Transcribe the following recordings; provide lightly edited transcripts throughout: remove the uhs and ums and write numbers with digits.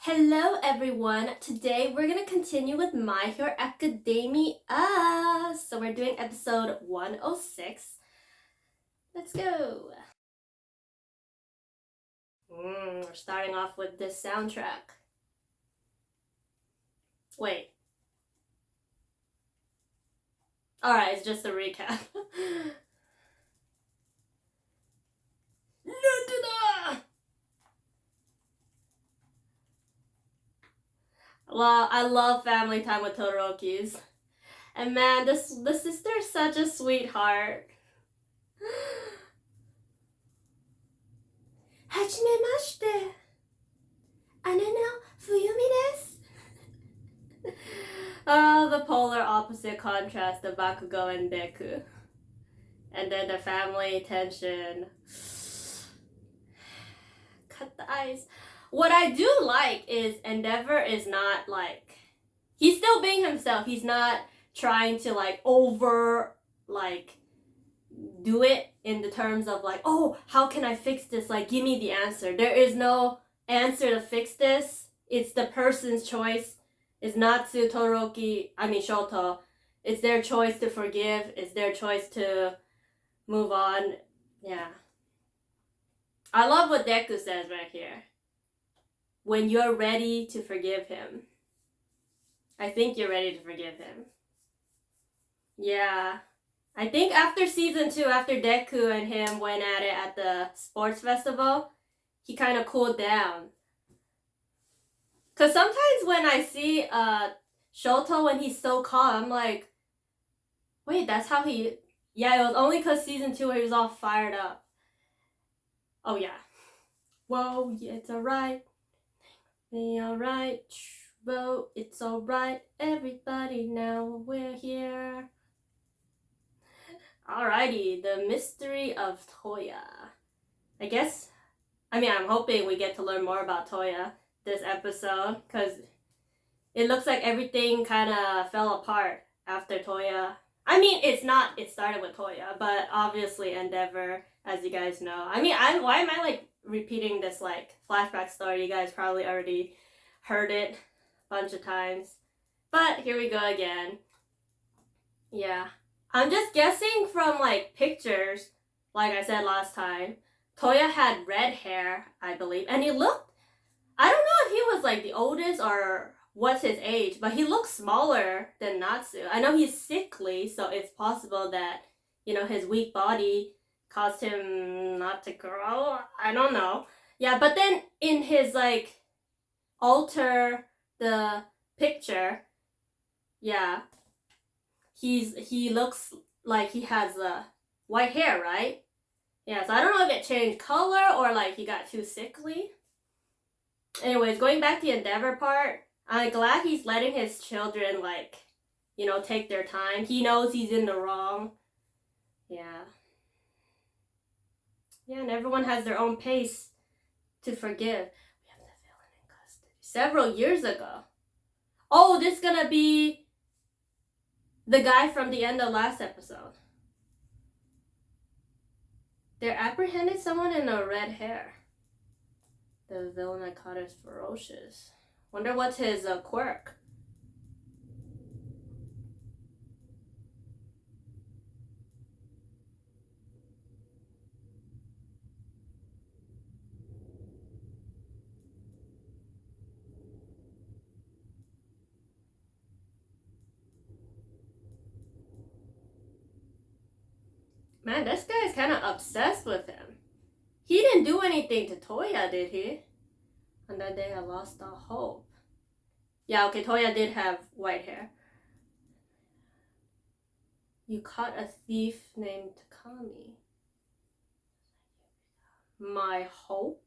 Hello everyone! Today we're gonna continue with My Hero Academia. So we're doing episode 106. Let's go! We're starting off with this soundtrack. Wait. Alright, it's just a recap. Well, I love family time with Todorokis. And man, the sister is such a sweetheart. Hajimemashite! Aneno Fuyumi desu! Oh, the polar opposite contrast of Bakugo and Deku. And then the family tension. Cut the ice. What I do like is Endeavor is not like, he's still being himself. He's not trying to do it in the terms of oh, how can I fix this? Give me the answer. There is no answer to fix this. It's the person's choice. It's Natsu, Todoroki, Shoto. It's their choice to forgive. It's their choice to move on. Yeah. I love what Deku says right here. When you're ready to forgive him. I think you're ready to forgive him. Yeah. I think after season 2, after Deku and him went at it at the sports festival, he kind of cooled down. Because sometimes when I see Shoto when he's so calm, I'm like, wait, that's how he... Yeah, it was only because season 2 where he was all fired up. Oh, yeah. Whoa, yeah, it's alright. Be alright. Whoa, it's alright. Everybody, now we're here. Alrighty, the mystery of Toya. I'm hoping we get to learn more about Toya this episode, because it looks like everything kind of fell apart after Toya. It started with Toya, but obviously Endeavor, as you guys know. Why am I repeating this flashback story? You guys probably already heard it a bunch of times. But here we go again. Yeah. I'm just guessing from pictures, like I said last time. Toya had red hair, I believe, and he looked, I don't know if he was the oldest or what's his age, but he looks smaller than Natsu. I know he's sickly, so it's possible that, his weak body caused him not to grow. I don't know. Yeah, but then in his alter the picture, yeah, he looks like he has white hair, right? Yeah, so I don't know if it changed color or he got too sickly. Anyways, going back to the Endeavor part, I'm glad he's letting his children take their time. He knows he's in the wrong. Yeah. Yeah, and everyone has their own pace to forgive. We have the villain in custody. Several years ago. Oh, this is gonna be the guy from the end of last episode. They apprehended someone in a red hair. The villain I caught is ferocious. Wonder what's his quirk. Man, this guy's kind of obsessed with him. He didn't do anything to Toya, did he? On that day, I lost all hope. Yeah, okay, Toya did have white hair. You caught a thief named Takami. My hope?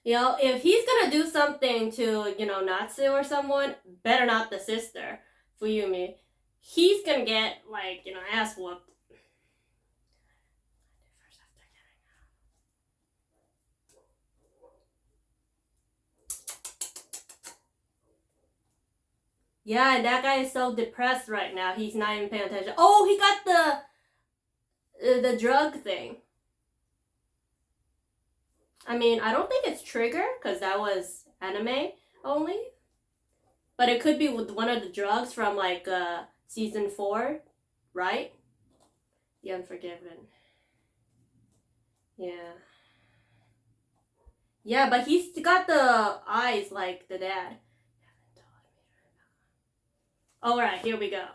If he's gonna do something to, Natsu or someone, better not the sister, Fuyumi. He's gonna get, ass whooped. Yeah, and that guy is so depressed right now. He's not even paying attention. Oh, he got the drug thing. I mean, I don't think it's Trigger because that was anime only, but it could be with one of the drugs from like season 4, right? The Unforgiven. Yeah. Yeah, but he's got the eyes like the dad. Alright, here we go.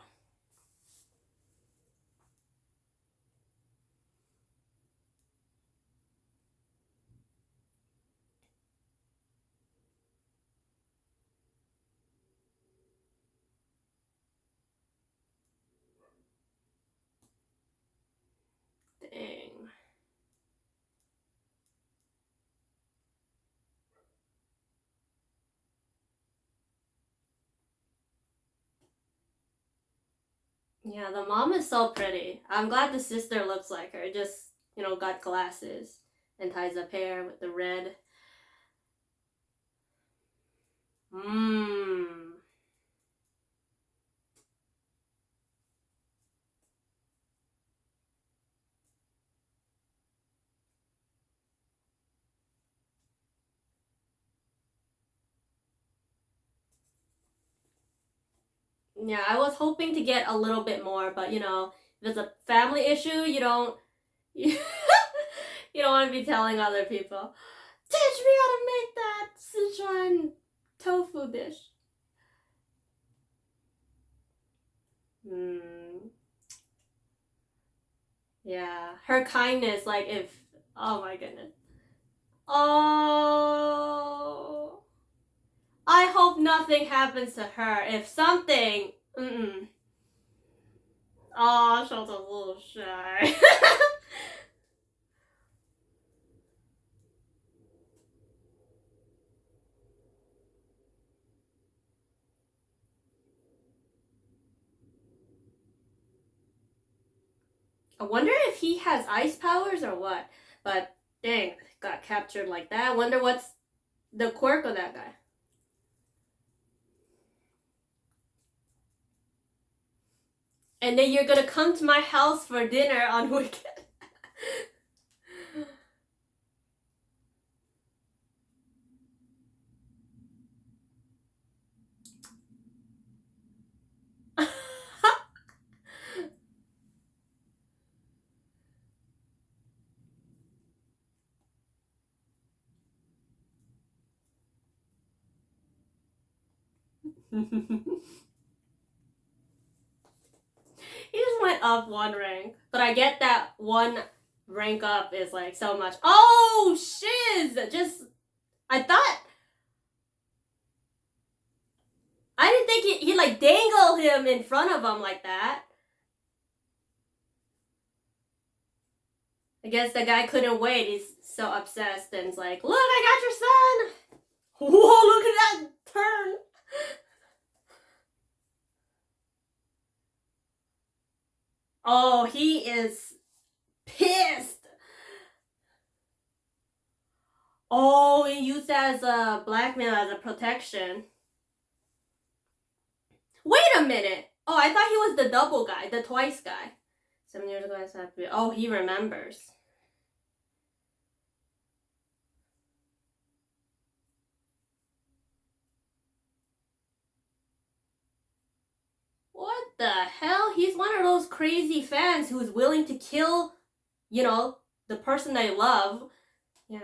Dang. Yeah, the mom is so pretty. I'm glad the sister looks like her. Just, got glasses and ties up hair with the red. Mmm. Yeah, I was hoping to get a little bit more, but if it's a family issue, you don't you, you don't want to be telling other people, teach me how to make that Sichuan tofu dish. Hmm. Yeah, her kindness, like if, oh my goodness. Oh, I hope nothing happens to her. If something, mm-mm. Oh, she was a little shy. I wonder if he has ice powers or what. But dang, got captured like that. I wonder what's the quirk of that guy. And then you're gonna come to my house for dinner on Wicked. He just went up one rank. But I get that one rank up is like so much. Oh, shiz! Just, I thought, I didn't think he like dangled him in front of him like that. I guess the guy couldn't wait. He's so obsessed and it's like, look, I got your son! Whoa, look at that turn! Oh, he is pissed. Oh, he used as a blackmail as a protection. Wait a minute. Oh, I thought he was the double guy, the twice guy. 7 years ago, I said, oh, he remembers. What the hell? He's one of those crazy fans who's willing to kill, the person they love. Yeah.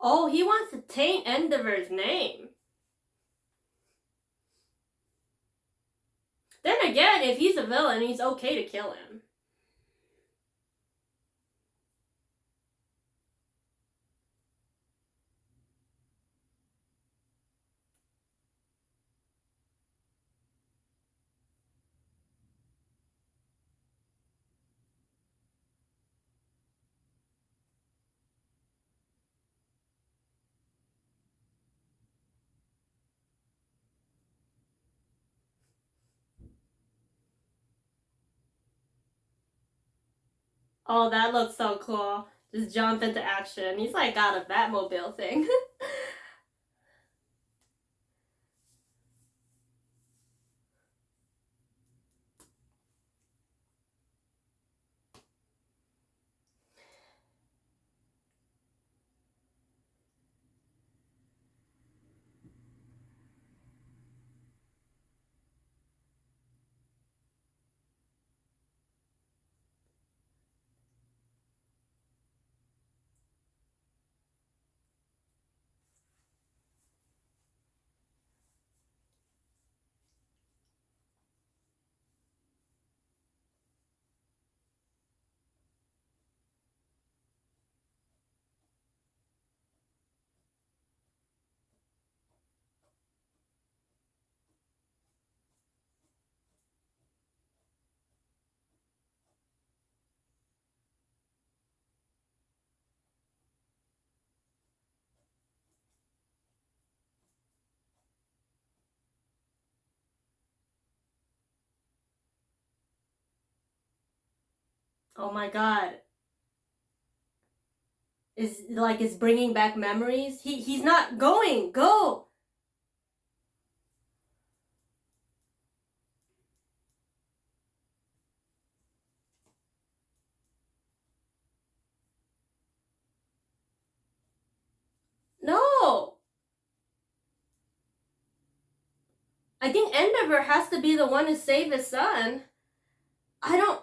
Oh, he wants to taint Endeavor's name. Then again, if he's a villain, he's okay to kill him. Oh, that looks so cool. Just jump into action. He's like got a Batmobile thing. Oh my god. Is like it's bringing back memories. He's not going. Go. No. I think Endeavor has to be the one to save his son. I don't.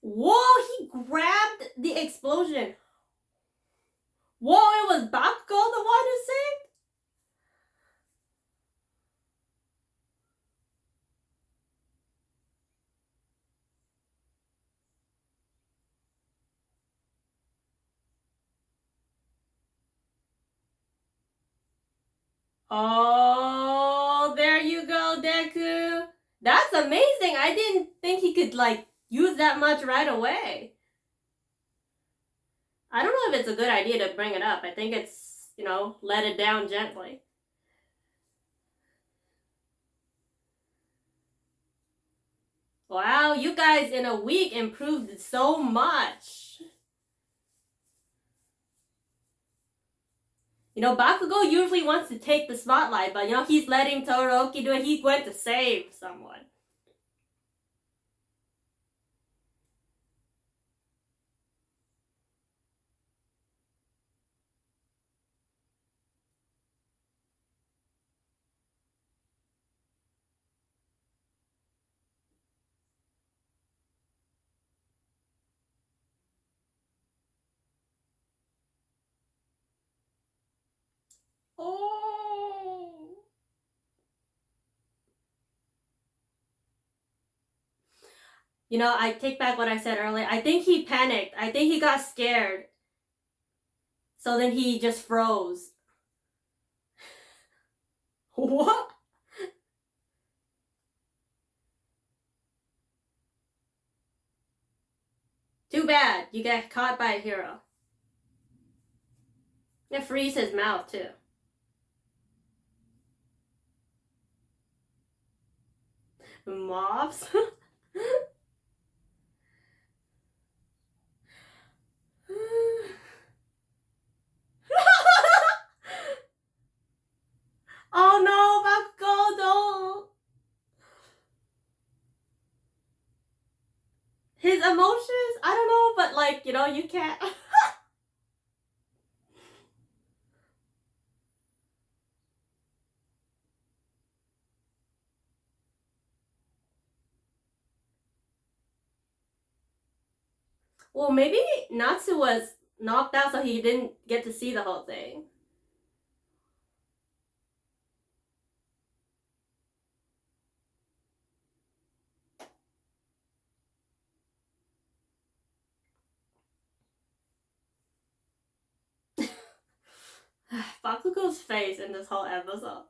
Whoa, he grabbed the explosion. Whoa, it was Bakugo the one who saved? Oh, there you go, Deku. That's amazing. I didn't think he could, like, use that much right away. I don't know if it's a good idea to bring it up. I think it's, let it down gently. Wow, you guys in a week improved so much. Bakugo usually wants to take the spotlight, but he's letting Todoroki do it. He went to save someone. Oh. I take back what I said earlier. I think he panicked. I think he got scared. So then he just froze. What? Too bad. You get caught by a hero. It frees his mouth, too. Mobs? Oh no, Bakugo, don't. His emotions? I don't know, but like, you can't. Well, maybe Natsu was knocked out so he didn't get to see the whole thing. Bakugo's face in this whole episode.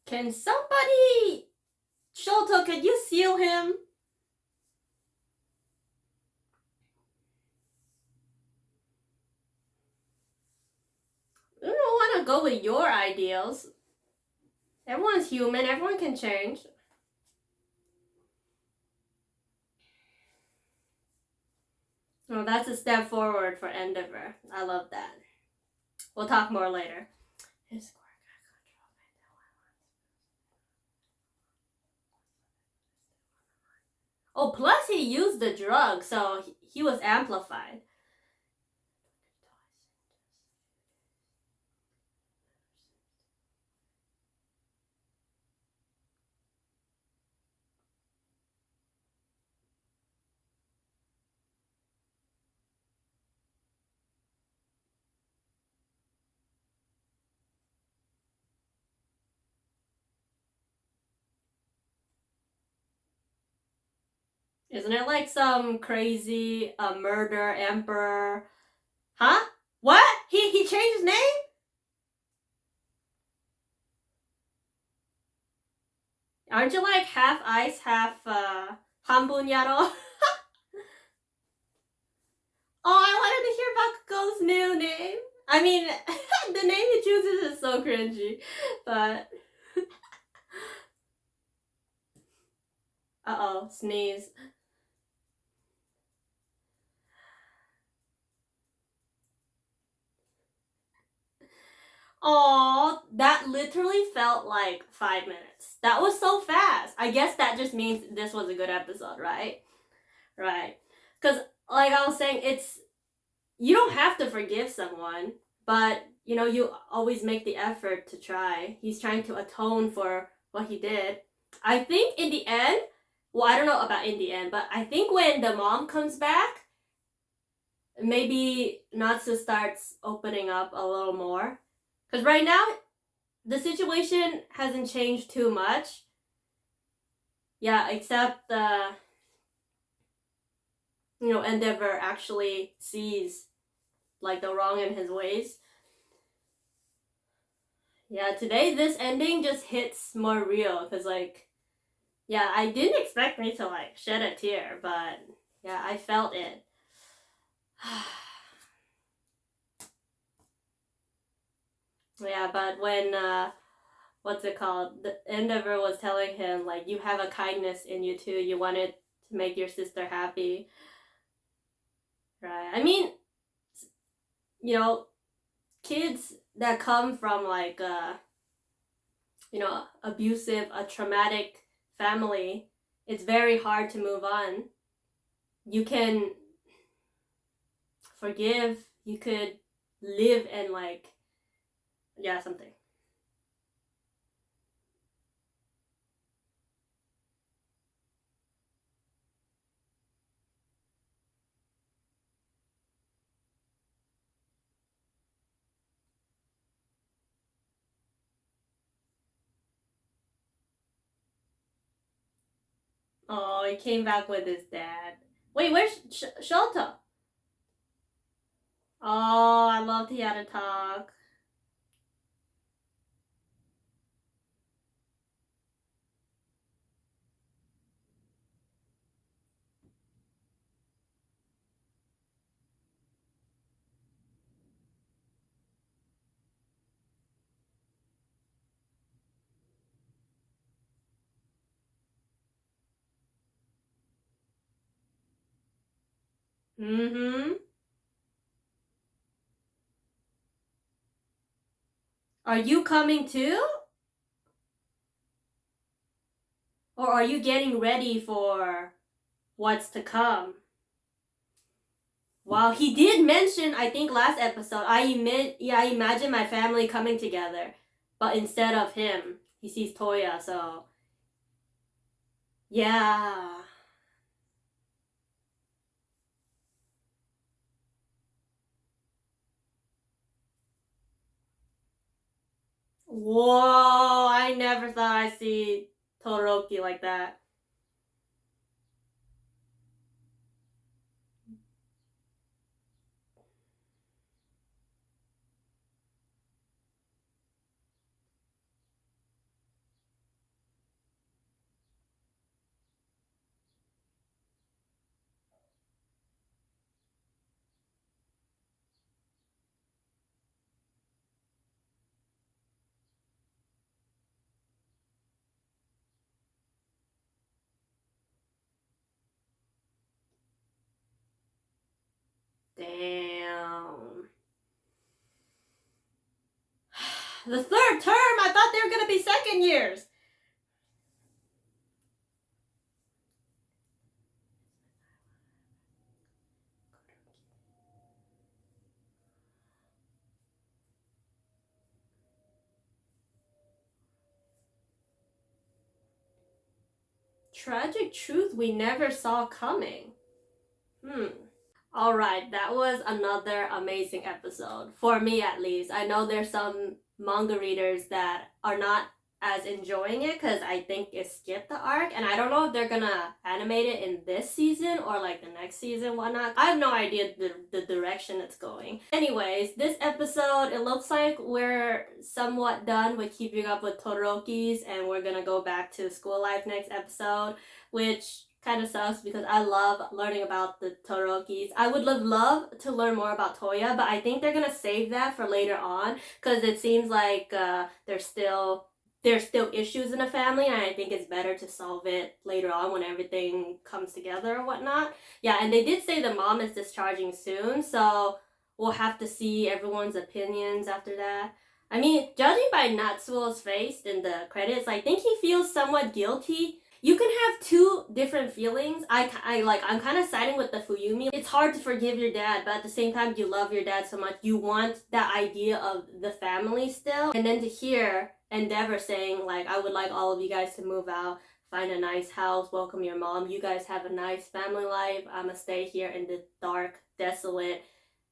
Can somebody... Shoto, can you seal him? I don't want to go with your ideals. Everyone's human, everyone can change. Well, that's a step forward for Endeavor. I love that. We'll talk more later. Oh, plus he used the drug, so he was amplified. Isn't it like some crazy murder emperor? Huh? What? He changed his name? Aren't you like half ice, half 한분 야로? Oh, I wanted to hear Bakugo's new name. I mean, the name he chooses is so cringy, but... Uh-oh, sneeze. Aw, that literally felt like 5 minutes. That was so fast. I guess that just means this was a good episode, right? Right. Because, like I was saying, it's... You don't have to forgive someone, but, you know, you always make the effort to try. He's trying to atone for what he did. I think in the end... Well, I don't know about in the end, but I think when the mom comes back, maybe Natsu starts opening up a little more. Because right now, the situation hasn't changed too much. Yeah, except Endeavor actually sees like the wrong in his ways. Yeah, today this ending just hits more real because like, yeah, I didn't expect me to like shed a tear, but yeah, I felt it. Yeah, but when what's it called? The Endeavor was telling him like you have a kindness in you too. You wanted to make your sister happy, right? I mean, you know, kids that come from like abusive, a traumatic family, it's very hard to move on. You can forgive, you could live and like, yeah, something. Oh, he came back with his dad. Wait, where's Shota? Oh, I loved he had a talk. Mm-hmm. Are you coming too? Or are you getting ready for what's to come? Wow, he did mention, I think last episode, I imagine my family coming together. But instead of him, he sees Toya, so yeah. Whoa, I never thought I'd see Todoroki like that. Damn. The third term, I thought they were gonna be second years. Tragic truth we never saw coming. Alright, that was another amazing episode. For me at least. I know there's some manga readers that are not as enjoying it because I think it skipped the arc, and I don't know if they're gonna animate it in this season or like the next season, whatnot. I have no idea the direction it's going. Anyways, this episode, it looks like we're somewhat done with keeping up with Todoroki's, and we're gonna go back to school life next episode, which kind of sucks because I love learning about the Todorokis. I would love to learn more about Toya, but I think they're gonna save that for later on because it seems like there's still issues in the family, and I think it's better to solve it later on when everything comes together or whatnot. Yeah, and they did say the mom is discharging soon, so we'll have to see everyone's opinions after that. I mean, judging by Natsuo's face in the credits, I think he feels somewhat guilty. You can have two different feelings. I'm kind of siding with the Fuyumi. It's hard to forgive your dad, but at the same time, you love your dad so much. You want that idea of the family still. And then to hear Endeavor saying, like, I would like all of you guys to move out, find a nice house, welcome your mom. You guys have a nice family life. I'm gonna stay here in the dark, desolate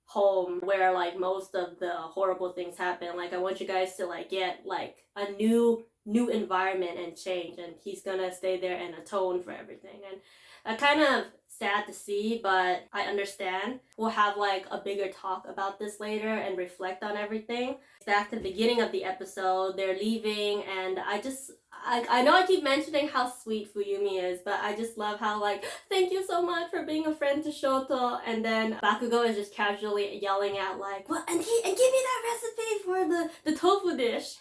home where like most of the horrible things happen. Like I want you guys to like get like a new environment and change, and he's gonna stay there and atone for everything. And I kind of sad to see, but I understand. We'll have like a bigger talk about this later and reflect on everything. Back to the beginning of the episode, they're leaving, and I know I keep mentioning how sweet Fuyumi is, but I just love how like, thank you so much for being a friend to Shoto, and then Bakugo is just casually yelling out like, what, and give me that recipe for the tofu dish.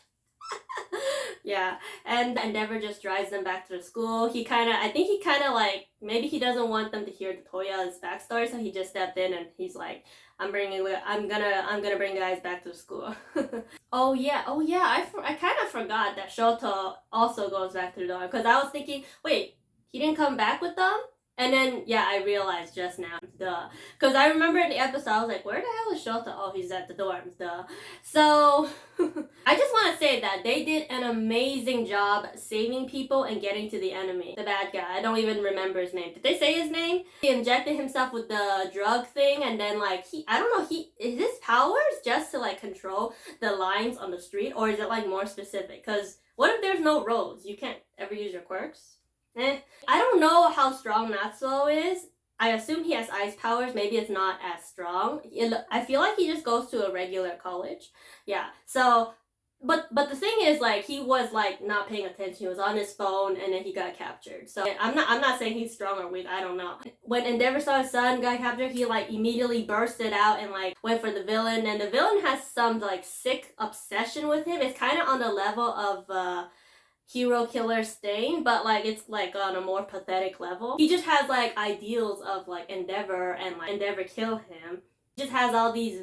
Yeah, and Endeavor just drives them back to the school. I think he kind of like, maybe he doesn't want them to hear Toya's backstory, so he just stepped in and he's like, I'm gonna bring you guys back to the school. Oh yeah, I kind of forgot that Shoto also goes back to the dorm, because I was thinking, wait, he didn't come back with them? And then, yeah, I realized just now, duh. Because I remember in the episode, I was like, where the hell is Shota? Oh, he's at the dorms, duh. So, I just want to say that they did an amazing job saving people and getting to the enemy. The bad guy, I don't even remember his name. Did they say his name? He injected himself with the drug thing, and then, like, I don't know, is his powers just to, like, control the lines on the street? Or is it, like, more specific? Because what if there's no roads? You can't ever use your quirks? I don't know how strong Natsuo is. I assume he has ice powers. Maybe it's not as strong. I feel like he just goes to a regular college. Yeah. So, but the thing is, like, he was like not paying attention. He was on his phone, and then he got captured. So I'm not saying he's strong or weak. I don't know. When Endeavor saw his son got captured, he like immediately bursted out and like went for the villain. And the villain has some like sick obsession with him. It's kind of on the level of hero killer Stain, but like it's like on a more pathetic level. He just has like ideals of like Endeavor, and like Endeavor kill him. He just has all these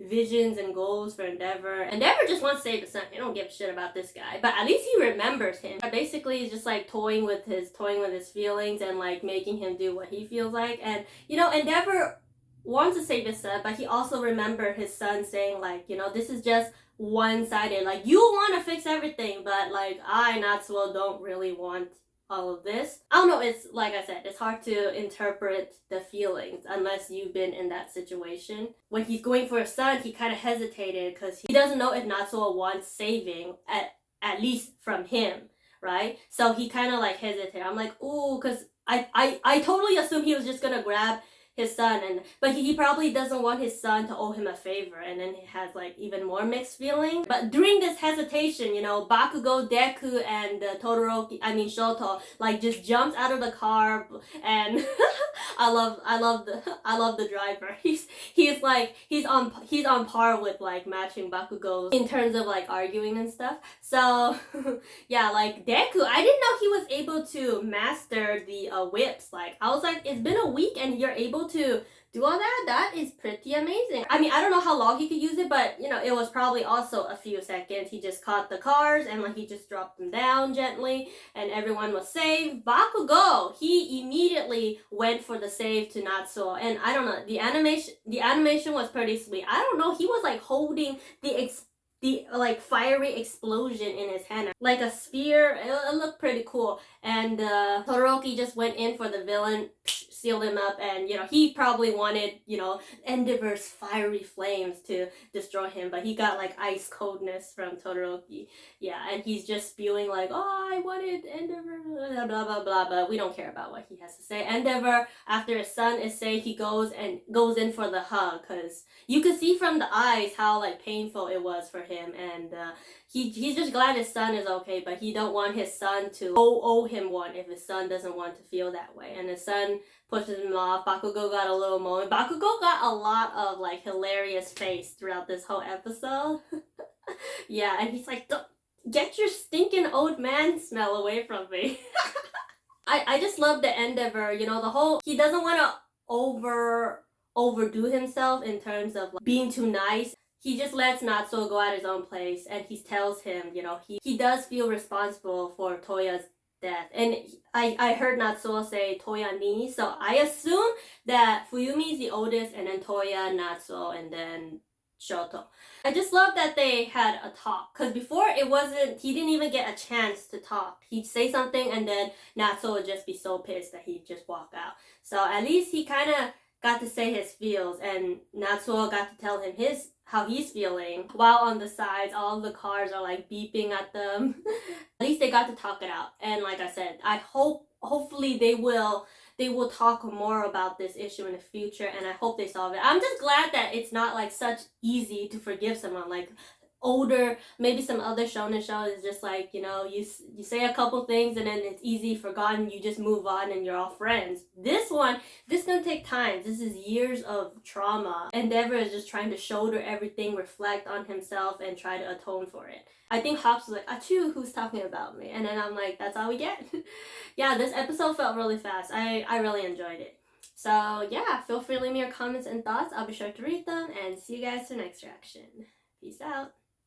visions and goals for Endeavor. Endeavor just wants to save his son. He don't give a shit about this guy, but at least he remembers him. Basically, he's just like toying with his feelings and like making him do what he feels like. And you know, Endeavor wants to save his son, but he also remembered his son saying like, you know, this is just one-sided. Like, you want to fix everything, but like I, Natsuo, don't really want all of this. I don't know, it's like I said, it's hard to interpret the feelings unless you've been in that situation. When he's going for his son, he kind of hesitated because he doesn't know if Natsuo wants saving, at least from him, right? So he kind of like hesitated. I'm like, ooh, because I totally assumed he was just gonna grab his son, but he probably doesn't want his son to owe him a favor, and then he has like even more mixed feelings. But during this hesitation, you know, Bakugo, Deku, and Shoto like just jumps out of the car, and I love the driver. He's on par with like matching Bakugo in terms of like arguing and stuff. So yeah, like Deku, I didn't know he was able to master the whips. Like I was like, it's been a week and you're able to do all that? That is pretty amazing. I mean, I don't know how long he could use it, but you know, it was probably also a few seconds. He just caught the cars and like he just dropped them down gently and everyone was saved. Bakugo, he immediately went for the save to Natsuo, and I don't know, the animation was pretty sweet. I don't know, he was like holding the like fiery explosion in his hand like a sphere. It looked pretty cool. And Todoroki just went in for the villain, sealed him up, and you know, he probably wanted, you know, Endeavor's fiery flames to destroy him, but he got like ice coldness from Todoroki. Yeah, and he's just spewing like, oh, I wanted Endeavor, blah blah blah blah, but we don't care about what he has to say. Endeavor, after his son is saved, he goes in for the hug, because you could see from the eyes how like painful it was for him, and he's just glad his son is okay, but he don't want his son to owe him one if his son doesn't want to feel that way. And his son pushes him off. Bakugo got a little moment. Bakugo got a lot of like hilarious face throughout this whole episode. Yeah, and he's like, don't get your stinking old man smell away from me. I just love the Endeavor, you know, the whole, he doesn't want to overdo himself in terms of like, being too nice. He just lets Natsuo go at his own place, and he tells him, you know, he does feel responsible for Toya's death. And I heard Natsuo say Toya ni, so I assume that Fuyumi is the oldest, and then Toya, Natsuo, and then Shoto. I just love that they had a talk, because before he didn't even get a chance to talk. He'd say something and then Natsuo would just be so pissed that he'd just walk out. So at least he kind of got to say his feels, and Natsuo got to tell him how he's feeling, while on the sides all the cars are like beeping at them. At least they got to talk it out. And like I said, hopefully they will they will talk more about this issue in the future, and I hope they solve it. I'm just glad that it's not like such easy to forgive someone. Like older, maybe some other shonen show is just like, you know, you say a couple things and then it's easy forgotten, you just move on and you're all friends. This gonna take time. This is years of trauma. Endeavor is just trying to shoulder everything, reflect on himself, and try to atone for it. I think Hops was like, achoo, who's talking about me? And then I'm like, that's all we get. Yeah, this episode felt really fast. I really enjoyed it. So yeah, feel free to leave me your comments and thoughts. I'll be sure to read them, and see you guys for the next reaction. Peace out.